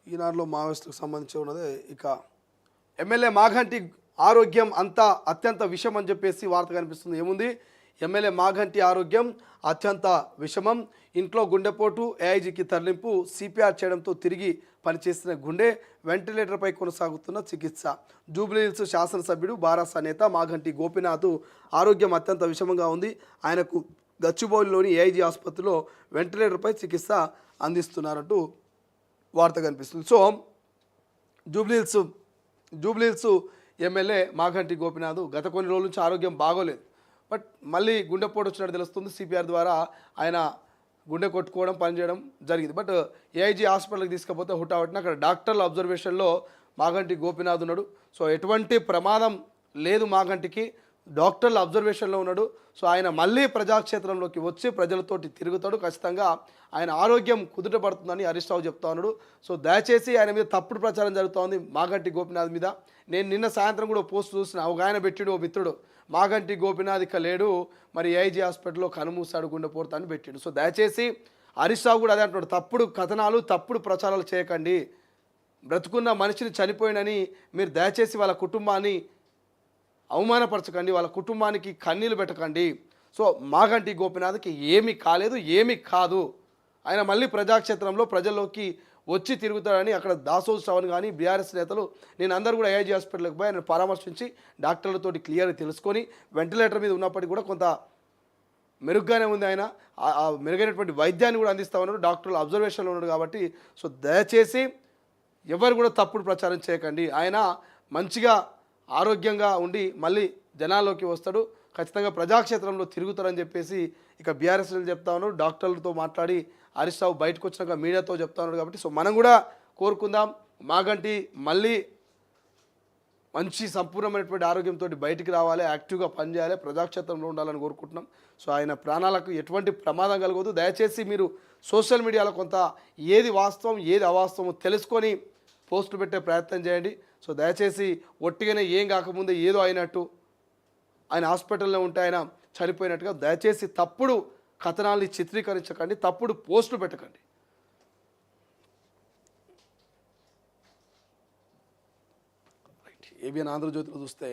ఈనాడులో మావోయిస్టులకు సంబంధించి ఉన్నదే ఇక ఎమ్మెల్యే మాగంటి ఆరోగ్యం అంతా అత్యంత విషం అని చెప్పేసి వార్త కనిపిస్తుంది. ఏముంది, ఎమ్మెల్యే మాగంటి ఆరోగ్యం అత్యంత విషమం, ఇంట్లో గుండెపోటు, ఏఐజీకి తరలింపు, సిపిఆర్ చేయడంతో తిరిగి పనిచేస్తున్న గుండె, వెంటిలేటర్పై కొనసాగుతున్న చికిత్స. జూబ్లీహిల్స్ శాసనసభ్యుడు బారాస నేత మాగంటి గోపీనాథ్ ఆరోగ్యం అత్యంత విషమంగా ఉంది. ఆయనకు గచ్చిబౌలిలోని ఏఐజీ ఆసుపత్రిలో వెంటిలేటర్పై చికిత్స అందిస్తున్నారంటూ వార్త కనిపిస్తుంది. సో జూబ్లీహిల్స్ ఎమ్మెల్యే మాగంటి గోపీనాథ్ గత కొన్ని రోజుల నుంచి ఆరోగ్యం బాగోలేదు. బట్ మళ్ళీ గుండెపోటు వచ్చినట్టు తెలుస్తుంది. సిపిఆర్ ద్వారా ఆయన గుండె కొట్టుకోవడం పనిచేయడం జరిగింది. బట్ ఏఐజీ హాస్పిటల్కి తీసుకపోతే హుటాహుటిన అక్కడ డాక్టర్ల అబ్జర్వేషన్లో మాగంటి గోపీనాథ్ ఉన్నాడు. సో ఎటువంటి ప్రమాదం లేదు మాగంటికి, డాక్టర్ల అబ్జర్వేషన్లో ఉన్నాడు. సో ఆయన మళ్ళీ ప్రజాక్షేత్రంలోకి వచ్చి ప్రజలతోటి తిరుగుతాడు. ఖచ్చితంగా ఆయన ఆరోగ్యం కుదుటపడుతుందని హరీష్ రావు చెప్తా ఉన్నాడు. సో దయచేసి ఆయన మీద తప్పుడు ప్రచారం జరుగుతోంది మాగంటి గోపీనాథ్ మీద. నేను నిన్న సాయంత్రం కూడా పోస్ట్ చూసిన, ఒక ఆయన పెట్టిడు, ఓ మిత్రుడు, మాగంటి గోపీనాథ్ ఇక లేడు, మరి ఏఐజీ హాస్పిటల్లో కనుమూసాడు గుండెపోడుతా అని పెట్టిడు. సో దయచేసి హరీష్ రావు కూడా అదే అంటున్నాడు, తప్పుడు కథనాలు తప్పుడు ప్రచారాలు చేయకండి. బ్రతుకున్న మనిషిని చనిపోయినని మీరు దయచేసి వాళ్ళ కుటుంబాన్ని అవమానపరచకండి, వాళ్ళ కుటుంబానికి కన్నీళ్ళు పెట్టకండి. సో మాగంటి గోపీనాథ్కి ఏమీ కాలేదు, ఏమీ కాదు. ఆయన మళ్ళీ ప్రజాక్షేత్రంలో ప్రజల్లోకి వచ్చి తిరుగుతాడని అక్కడ దాసోజు శ్రవణ్ కానీ బీఆర్ఎస్ నేతలు నేను అందరూ కూడా ఏఐజీ హాస్పిటల్కి పోయి ఆయన పరామర్శించి డాక్టర్లతోటి క్లియర్గా తెలుసుకొని వెంటిలేటర్ మీద ఉన్నప్పటికీ కూడా కొంత మెరుగ్గానే ఉంది. ఆయన ఆ మెరుగైనటువంటి వైద్యాన్ని కూడా అందిస్తూ ఉన్నారు, డాక్టర్లు అబ్జర్వేషన్లో ఉన్నాడు కాబట్టి. సో దయచేసి ఎవరు కూడా తప్పుడు ప్రచారం చేయకండి. ఆయన మంచిగా ఆరోగ్యంగా ఉండి మళ్ళీ జనాల్లోకి వస్తాడు, ఖచ్చితంగా ప్రజాక్షేత్రంలో తిరుగుతారని చెప్పేసి ఇక బీఆర్ఎస్లు చెప్తా ఉన్నారు. డాక్టర్లతో మాట్లాడి హరీష్ రావు బయటకు వచ్చినాక మీడియాతో చెప్తా ఉన్నాడు కాబట్టి సో మనం కూడా కోరుకుందాం మాగంటి మళ్ళీ మంచి సంపూర్ణమైనటువంటి ఆరోగ్యంతో బయటికి రావాలి, యాక్టివ్గా పనిచేయాలి, ప్రజాక్షేత్రంలో ఉండాలని కోరుకుంటున్నాం. సో ఆయన ప్రాణాలకు ఎటువంటి ప్రమాదం కలగదు. దయచేసి మీరు సోషల్ మీడియాలో కొంత ఏది వాస్తవం ఏది అవాస్తవం తెలుసుకొని పోస్టులు పెట్టే ప్రయత్నం చేయండి. సో దయచేసి ఒట్టిగానే ఏం కాకముందే ఏదో అయినట్టు ఆయన హాస్పిటల్లో ఉంటే ఆయన చనిపోయినట్టుగా దయచేసి తప్పుడు కథనాల్ని చిత్రీకరించకండి, తప్పుడు పోస్టులు పెట్టకండి. రైట్, ఏబిఎన్ ఆంధ్రజ్యోతిలో చూస్తే